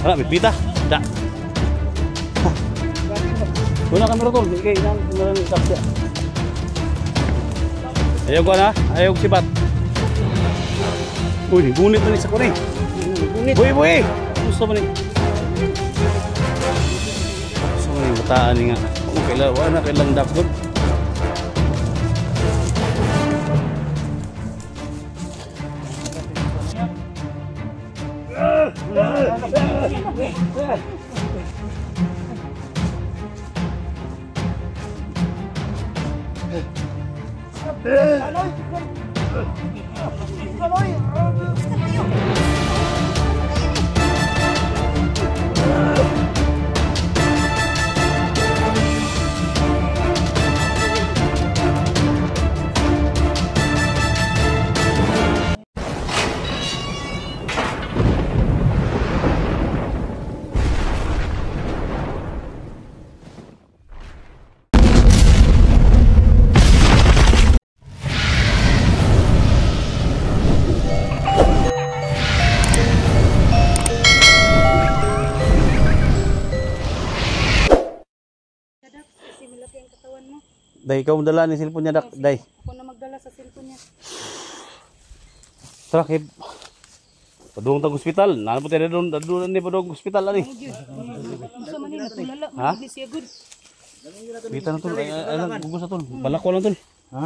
Wala, bitbita. Da. Wala kami rotol. Ikay, inang marami kapsa. Ayaw ko na. Ayaw sibat. Uy, gunit na ni sa ko ni. Buhi. Gusto mo ni. Gusto mo ni bataan ni nga. Wala na kailang dakot. Day, ikaw dala ni cellphone niya, Dak. Day. Ako na magdala sa cellphone niya. Tara, kay padung tag hospital. Nana po tayo doon ni padung hospital ani. Gusto man nila tulala, Ha? magdi siya good. Kita na tol. Ay, gugus na tol. Balakwa lang tol. Ha?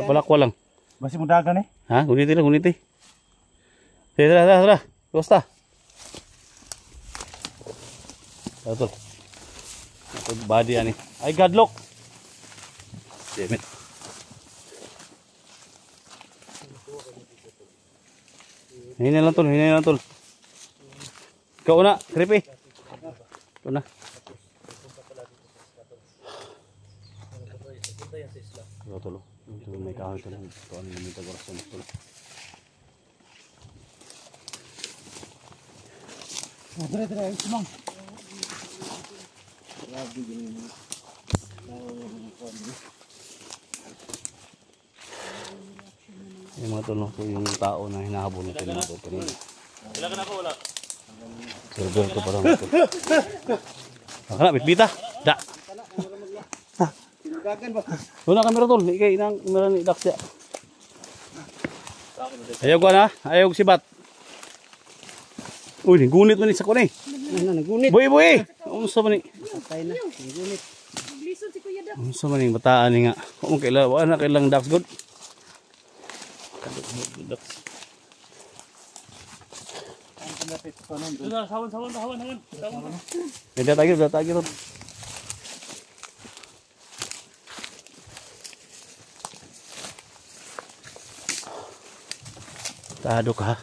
Balakwa lang. Masih mudagan eh. Ha? Guniti lang, guniti. Sige, tara. Basta. Tara tol. Ito body ani. Ay, Godlock. Damn it. Hina lang tol. Ikaw na, creepy. Ikaw na. Ikaw tol. Ito may kahoy tol. Ito ang limita ko rason tol. Tara, sumang. Yung mga tol, yung tao na hinahabol natin mga tol kanina. Wala ka na ako, wala. Server to parang tol. Baka bitbita. Da. Wala kami tol. Ikay inang marami daksya. Ayaw ko na. Ayaw sibat. Uy, gunit man ni sa ko ni. Nagunit. Buhi. Unsa man ni? Patay na. Nagunit. Listen si Kuya Dak. Unsa man ni bataan ni nga. Kung wala na kailang daks good. Sawan. Beda tagi tol. Tado ka.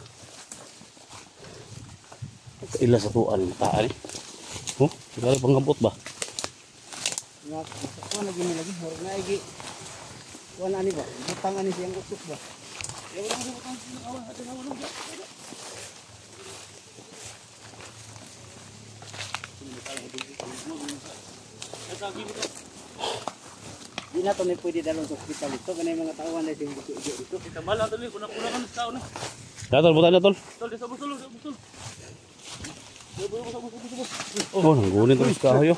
Ila sa tuan mataan eh. Oh, sigala panggabot ba? Kuha lagi harap na igi. Kuha na ani ba? Butang ani siyang usok ba? Di na to ni pwede dalon sa ospital ito. Kanay mga tauhan na siyang buso-uso dito. Kita mala tol, kunak-kunakan sa tao na. Tol, butan na tol. Tol, di sa busul. Oh, nanggunin to sa kahoy.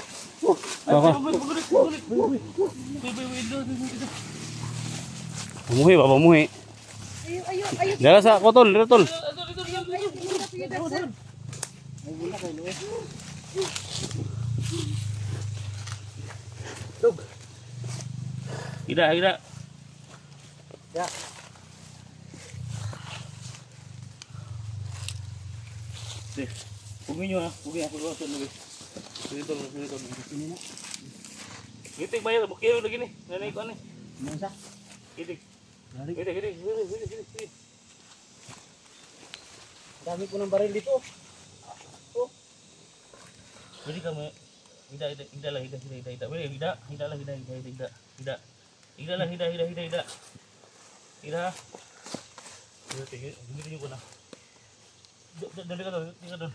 Baka. Pamuhi. Ayo. Dala sa ko tol, dito tol. Hida. Ya. Pugi nyo ha. Pugi ako luwasan lagi. Dito. Gitik bayar, bukiyo lagi ni. Nanay ko ani. Masa? Gitik. Gitik. Dami ko ng baril dito. Oh. Jadi kami hida. Gini ko na. Dali ka doon.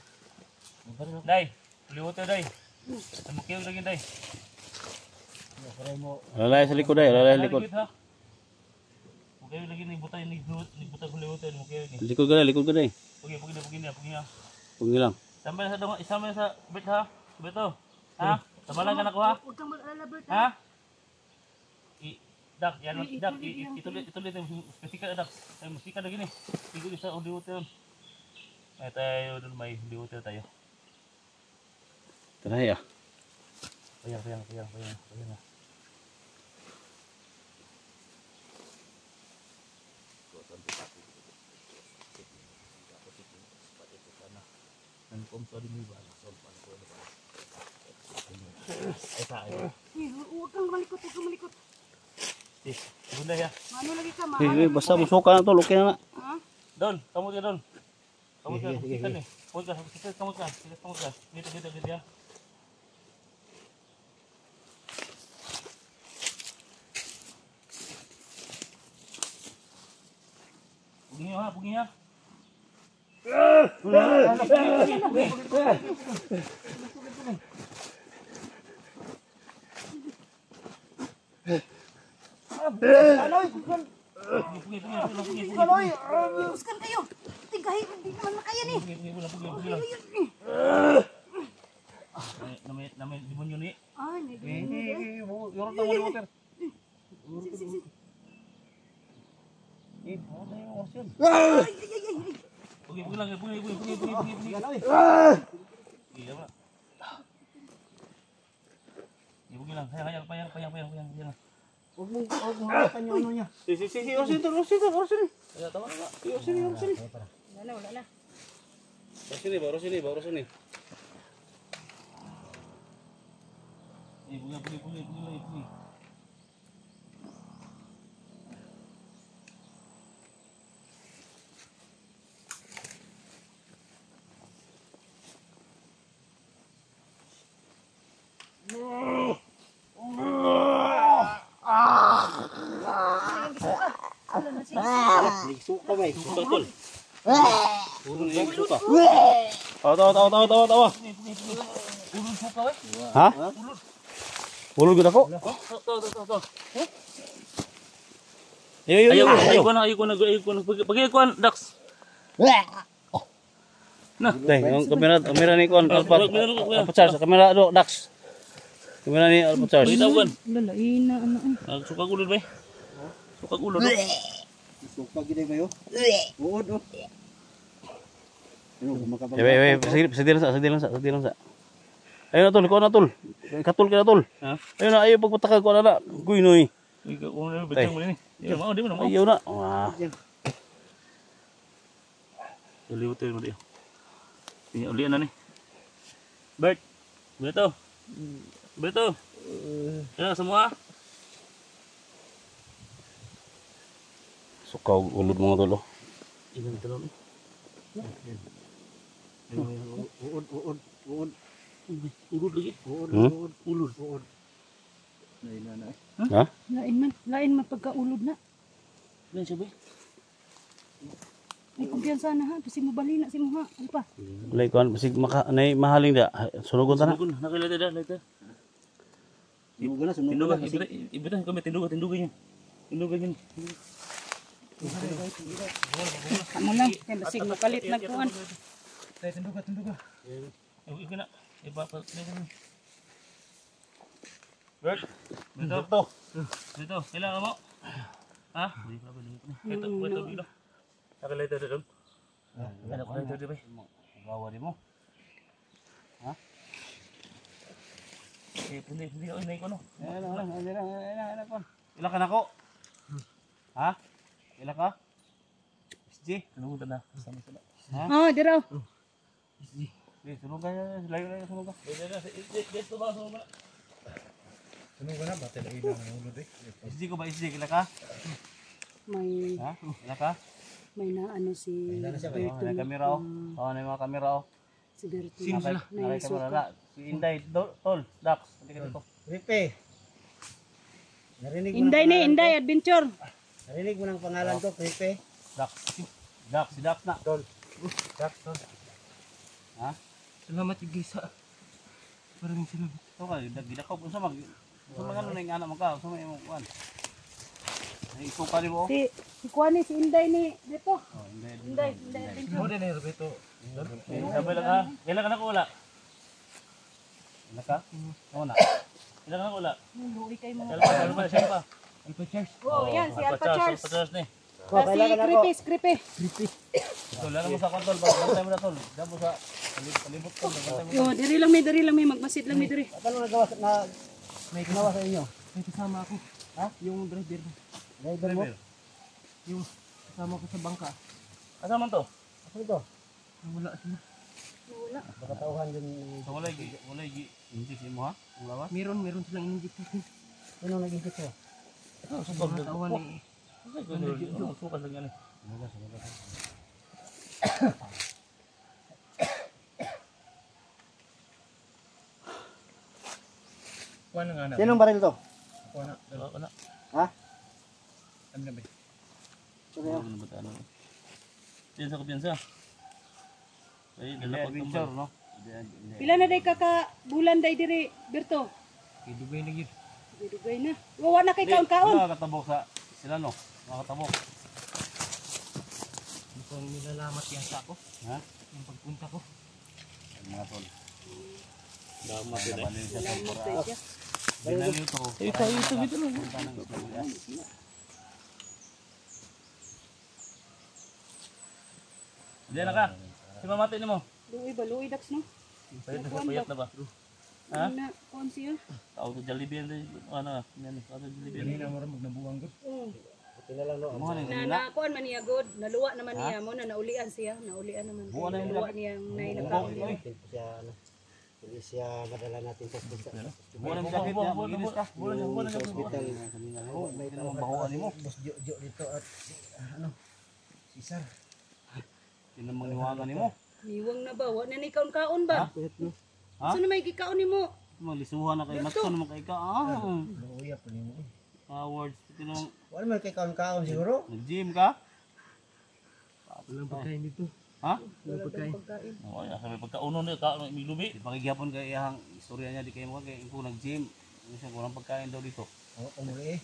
Day, liwot tayo day. Mukiyo lagi day. Lalay sa likod ay, lalay sa likod. Mukiyo lagi ni butay ni butay ko liwot tayo mukiyo ni. Likod ka na eh. Pugi na. Pungi lang. Sampai na sa dong, isama na sa bet ha. Beto. Ha? Samalan ka na ko ha. Huwag kang mag-alala, Bert. Ha? Dak, yan dak, ituloy musika dak. Ay musika na gini. Tigo sa audio hotel. Ay tayo doon may audio hotel tayo. Tara ya. Payang. Nangkom sa dimi ba? Huwag kang malikot. Bunda ya. Mano lagi ka, Basta musuka na tol, okay na na. Ha? Don, kamu dia Don. Kamu ka, kita nih. Kamu ka. Gitu ya. Pugi ya. Buskan kayo. Tigahin, hindi naman na kaya ni. Namanya demonyo nih. Ay, hindi. Yorong tamu di water. Pugi lang, pugi. Iya, Pak. Pugi lang. Hayang. Huwag mong hawakan yung ano niya. Si, Orsin. Ayo, tama na. Orsin. Wala. Baru sini. Pugi. Suka ba eh. Betul. Suka. Tawa. Ulun suka weh. Ha? Ulul gud ako. Tuh. Ayo. Ayo ko na. Bagi ko Dax. Nah, Dai, yung kamera ni kon Alpat. Alpat sa kamera do Dax. Kamera ni Alpat. Kita bukan. Lalain na ano. Suka ulun be. Suka ulun. Suka gini ba yun? Uod oh. Ano, makapag... Sedih lang sa. Ayun na tol, ikaw na tol. Katul ka na tol. Ha? Ayun na, ayaw pagpatakag ko na na. Guinoy. Ikaw ko na betang mo ni. Di mo. Ayaw na. Wah. Liwat mo dia. Ini ulian na ni. Bert. Beto. Ya semua. Suka ulut mga tol. Ilan talon ni. Uod. Ulud lagi. Uod. Na. Ha? Lain man pagkaulod na. Lan siya be. May kumpiyansa na ha. Kasi mo bali na si mo ha. Ano pa? Lay kon bisig nay mahaling da. Sunugon ta na. Sunugon nakilala dah later. Sunugan na. Tindugan, ibadah kami tindugan yan. Tindugan yan. Kamu lang. Kaya basig makalit na kuhan. Tinduga. Ikaw na. Ibapat na yan. Bert. Dito. Kailangan mo. Ha? Ito bila. Nakilala dah doon. Ano ko na ito ba? Bawa di mo. Pundi ko na ikono. Ayun kon. Ila ka nako. Ha? Ila ka? SG. Tulungan na. Sama. Oh, diraw. Sunog ka. Layo sunog ka. Dito ba sama? Sunugan na. Ba't na ilang ang ulod eh? SG ko ba SG? Ila ka? May Ha? Ila ka? na ano si Berto. May kamera oh. Oh, may mga kamera oh. Si Berto. Nakay kamera na. Si Inday, tol, Dax. Hindi ka dito. Ripe. Narinig mo Inday ni, Inday Adventure. Narinig mo ng pangalan ko, Ripe. Dax. Si Dax na. Tol. Ha? Salamat yung gisa. Maraming salamat. Ito ka, gidakaw po sa mag... Sa mga ano na yung anak mo ka, sa mga yung kuwan. Ay, ikaw pa rin mo. Si Si Kuani, si Inday ni dito. Oh, hindi. Inday Adventure. Mo din ni Roberto. Sabay lang ha. Kailan ka na ko wala? Ano ka? Oo na. Kailan ka na ko wala? Luwi kay mga. Kailan pa siya pa. Oh, yan si Alpha Charles. Alpha Charles ni. Si Creepy. Tol, alam mo sa kwartol, bantay mo na tol. Diyan mo sa palibot tol, bantay mo. Yo, diri lang may magmasid lang may diri. Ano nagawa na may ginawa sa inyo? May kasama ako. Ha? Yung driver. Driver mo? Yung kasama ko sa bangka. Asa man to? Ano ito? Nawala sila. Wala. Baka tauhan din. So wala gi inject mo ha? Ang lawas. Meron silang inigit sa akin. Sino nag-isip ko? Sa Mga tawan ni sukas lang yan eh. kuha na nga na. Sinong baril to? Kuha na. Wala. Ha? Ano na ba? Ito Ano ba ano? Piyansa ko piyansa. Ay, dala ko Adventure, no? Pila na day bulan day diri, Berto. Idugay na yun. Dugay na. Wawa na kay kaon-kaon. Wala katabok sa sila, no? Mga katabok. Hindi ko nilalamat yan sa ako. Ha? Yung pagpunta ko. Mga tol. Damat yun eh. Nabalin siya sa Salamat pura. tayo siya. Binali ito. Ito ito lang. Punta ng Islamiyas. Diyan na ka. Si mamati ni mo. Luwi dax no. Payat na ba? Ha? Na kon siya. Tao to Jollibee yan. Ano? Yan. Tao to Jollibee. Hindi na marang magnabuang ko. Buti na lang no. Mga nang Na kuan man niya god, naluwa naman niya mo na naulian siya, naulian naman. Buwan na yung naluwa niya nay nakaon. Natin po siya ano. Hindi siya madala natin sa hospital. buwan ng jacket niya. Maginis ka. Buwan na Sa hospital. Oo, may tinamang bahuan mo. Boss Jo dito at ano? Cesar. Tinamang niwangan mo. Miwang na ba? Wa na ni kaon-kaon ba? Ha? Saan na may gikaon nimo? Malisuhan na kay Masto naman kay ka. Ah. Luya po nimo. Awards. Tinamang Wala man kay kaon-kaon siguro. nag-gym ka. Walang pagkain dito. Ha? Walang pagkain. Pagkain. Oh, ya sabi pagkauno ni ka may lubi. Di pakigyapon kay iyang istorya niya di kayo mo kay kung nag-gym. Ano siya kulang pagkain daw dito. Oo, umuli eh.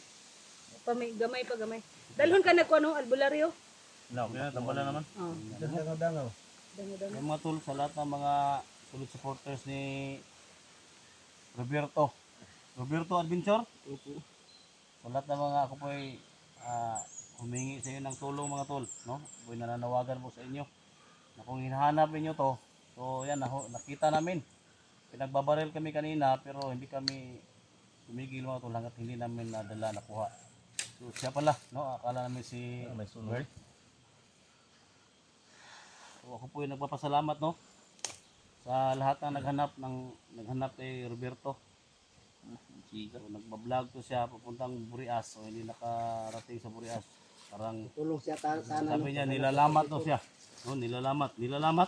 Pa may gamay pa gamay. Dalhon ka na ko ano albularyo. No, kaya tambala naman. Oh, Dangaw-dangaw. dango-dango. Yung mga tol sa lahat ng mga solid supporters ni Roberto. Roberto Adventure. Sa lahat ng mga ako po ay humingi sa inyo ng tulong mga tol, no? Ako'y nananawagan po sa inyo na kung hinahanap niyo to, so yan, nakita namin. Pinagbabaril kami kanina pero hindi kami tumigil mga tol hanggat hindi namin nadala nakuha. So siya pala, no? Akala namin si Bert. So ako po ay nagpapasalamat, no? Sa lahat ng naghanap kay Roberto. So, nagbablog to siya papuntang Burias, so hindi nakarating sa Burias. Parang Tulong siya sana. sabi niya nilalamat to siya. No, nilalamat. Nilinlang, no?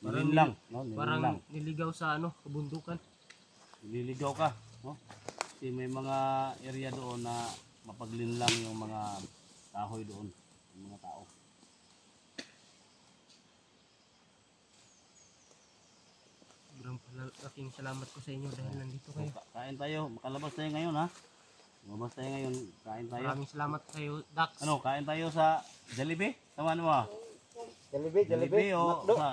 Nilinlang. Parang niligaw sa ano, kabundukan. Nililigaw ka, no? Kasi may mga area doon na mapaglinlang yung mga kahoy doon, yung mga tao. Sobrang salamat ko sa inyo dahil nandito So, kayo. kain tayo, makalabas tayo ngayon ha. Lumabas tayo ngayon, kain tayo. Maraming salamat kayo, Dax. Ano, kain tayo sa Jollibee? Tama mo ah. Jollibee. O Makdo. sa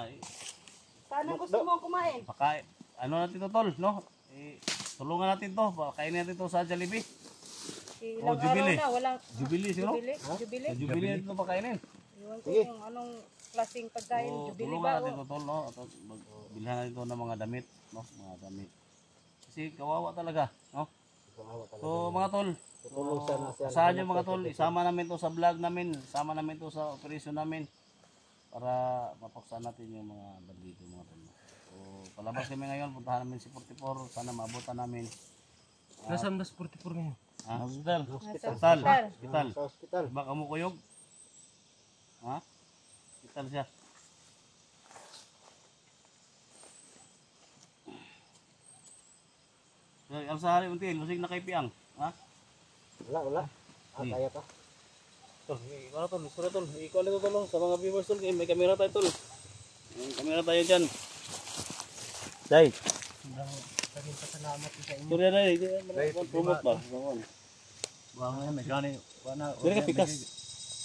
Saan ang gusto mo kumain? pakain. Ano natin to tol, no? Tulungan natin to, pakainin natin to sa Jollibee. Ilang Jubilee. araw na wala. Jubilee siguro? Jubilee. Sa Jubilee natin to pakainin. Iwan ko kung anong klaseng pagkain. So, Jubilee tulungan ba? natin O? to tol, no? At bilhan natin to ng mga damit, no? Mga damit. Kasi kawawa talaga, no? So mga tol, Tulong sana siya. saan nyo mga tol, isama namin to sa vlog namin, isama namin to sa operasyon namin para mapaksa natin yung mga bandito mga tol. So palabas kami ngayon, puntahan namin si 44, sana maabutan namin. Nasaan das 44 ngayon? Ha? Hospital. Hospital. Hospital. Sa hospital. Baka mo kuyog? Ha? Hospital siya. Ang sahari until, lusig na kay Piang. Ha? Wala. Kaya pa. Tol, ikaw na tol, isura tol. Ikaw na tol sa mga viewers tol. May kamera tayo tol. May kamera tayo dyan. Day. Sobrang pasalamat ko sa inyo. Surya day. Promote ba? Buang yan, may gani. Sino ka pikas?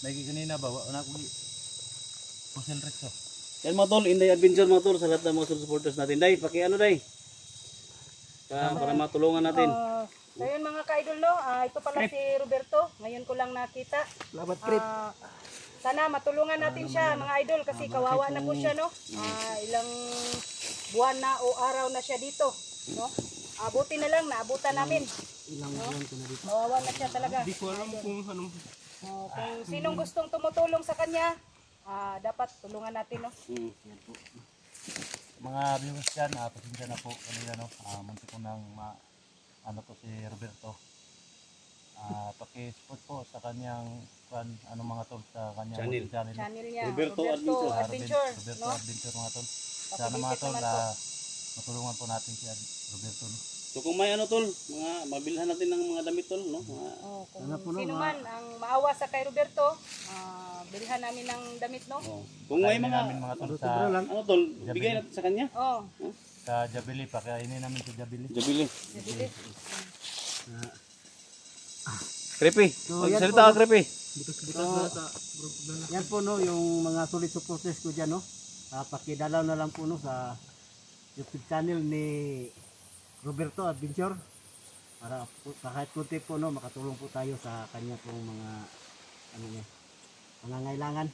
Lagi kanina ba wala ko pusil retso. Yan mga tol, Inday Adventure mga tol, sa lahat ng mga supporters natin. Day, paki-ano day. Para matulungan natin. So yun mga ka-idol no, ito pala si Roberto. Ngayon ko lang nakita. Salamat, Krip. Sana matulungan natin siya mga idol kasi kawawa na po siya no. Ilang buwan na o araw na siya dito, no? Abuti na lang naabutan namin. Ilang buwan ko na dito. Kawawa na siya talaga. Hindi ko alam kung anong Kung sinong gustong tumutulong sa kanya, dapat tulungan natin no. Yan po. Mga viewers dyan, pasensya na po kanina no. Munti ko nang ano po si Roberto. Paki-support po sa kanyang mga tol sa kanyang channel. Channel niya, Roberto Adventure, Roberto no? Adventure mga tol. Sana mga tol, naman po. matulungan po natin si Roberto. No? So kung may ano tol, mabilhan natin ng mga damit tol, no? Kung sino man ang maawa sa kay Roberto, bilhan namin ng damit no. Kung may mga tol sa ano tol, bigay natin sa kanya. Sa Jabili, pakainin namin sa Jabili. Jabili. Jabili. Creepy. yan Magsalita ka, po, Creepy. Yan po no, yung mga solid supporters ko dyan no. Pakidalaw na lang po no sa YouTube channel ni Roberto Adventure. Para kahit kunti po no, makatulong po tayo sa kanya pong mga pangangailangan.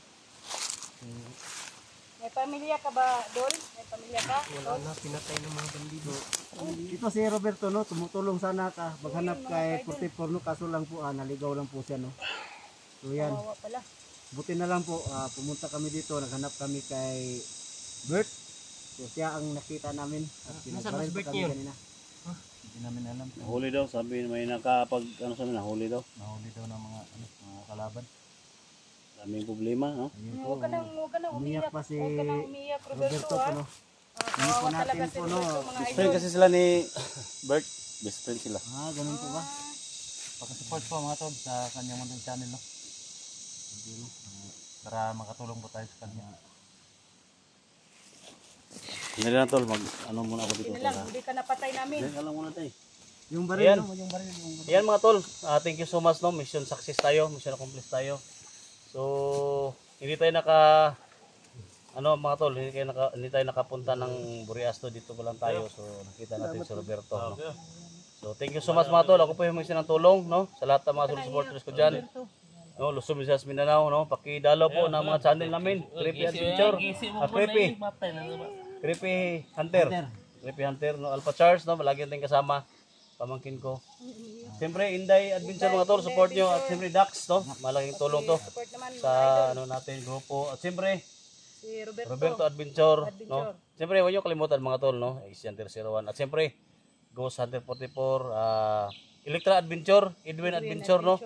May pamilya ka ba, Dol? May pamilya ka? wala na, pinatay ng mga bandido. Ito si Roberto no, tumutulong sana ka maghanap kay 44 no, kaso lang po naligaw lang po siya no. So yan, Kawawa pala. buti na lang po pumunta kami dito, naghanap kami kay Bert. So siya ang nakita namin at Nasaan pinagbaril mas pa Bert kami ngayon? kanina. Hindi namin alam. Nahuli daw, sabi may nakapag ano sa nahuli daw. Nahuli daw ng mga kalaban. Daming problema, no? Ayun po, Huwag ka nang umiyak. umiyak pa si Huwag ka nang umiyak, Roberto, Roberto po no. Kawawa natin talaga si po, no. Roberto, mga Best idol. friend kasi sila ni Bert. Best friend sila. Ganun po ba? Pakisupport po mga tol sa kanyang munting channel, no? Para makatulong po tayo sa kanya. Hindi na tol, ano muna ako dito. Hindi na lang, hindi ka napatay namin. Diyan ka lang muna tayo. Yung baril Ayan. no, yung baril. Ayan mga tol, thank you so much no. Mission success tayo, mission accomplished tayo. So, hindi tayo mga tol, hindi tayo nakapunta ng Buriasto, dito pa lang tayo. So, nakita natin si Roberto, no. So, thank you so much mga tol. Ako po yung ng tulong, no, sa lahat ng mga supporters ko diyan. No, Luzon, Visayas, Mindanao, no. Pakidalo po ng mga channel namin, Creepy Adventure, Creepy Hunter. Creepy Hunter, no, Alpha Charles, no, malagi natin kasama pamangkin ko. Siyempre, Inday Adventure mga tol, support nyo. At siyempre, Dax, no? Malaking tulong to Support naman sa mga idol. natin, grupo. At siyempre, Si Roberto Adventure, no? Siyempre, huwag nyo kalimutan mga tol, no? Ace Hunter 01. At siyempre, Ghost Hunter 44, Electra Adventure, Edwin Adventure, no?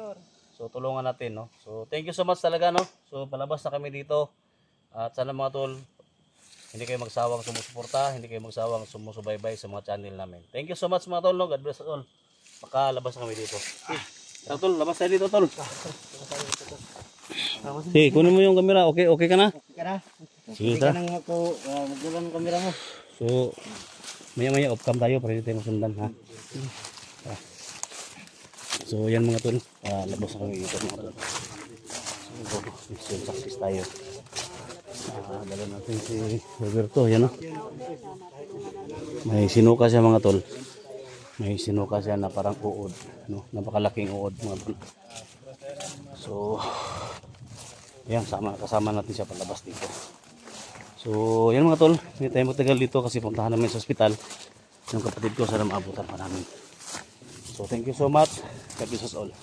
So, tulungan natin, no? So, thank you so much talaga, no? So, palabas na kami dito. At sana mga tol, hindi kayo magsawang sumusuporta, hindi kayo magsawang sumusubaybay sa mga channel namin. Thank you so much mga tol, no? God bless us all. Makalabas na kami dito. Tol, labas tayo dito, tol. Sige, kunin mo yung camera. Okay ka na? Okay ka na? Sige, Hindi ka nang magdala ng camera mo. So, maya-maya off cam tayo para hindi tayo masundan, ha? So, yan mga tol. Labas na kami dito, mga tol. So, mission success tayo. Dala natin si Roberto, yan o. May sinuka siya mga tol. May sinuka siya na parang uod, no? Napakalaking uod mga tol. So, yan, kasama natin siya palabas dito. So, yan mga tol. Hindi tayo magtagal dito kasi puntahan namin sa ospital. Yung kapatid ko, sana maabutan pa namin. So, thank you so much. God bless us all.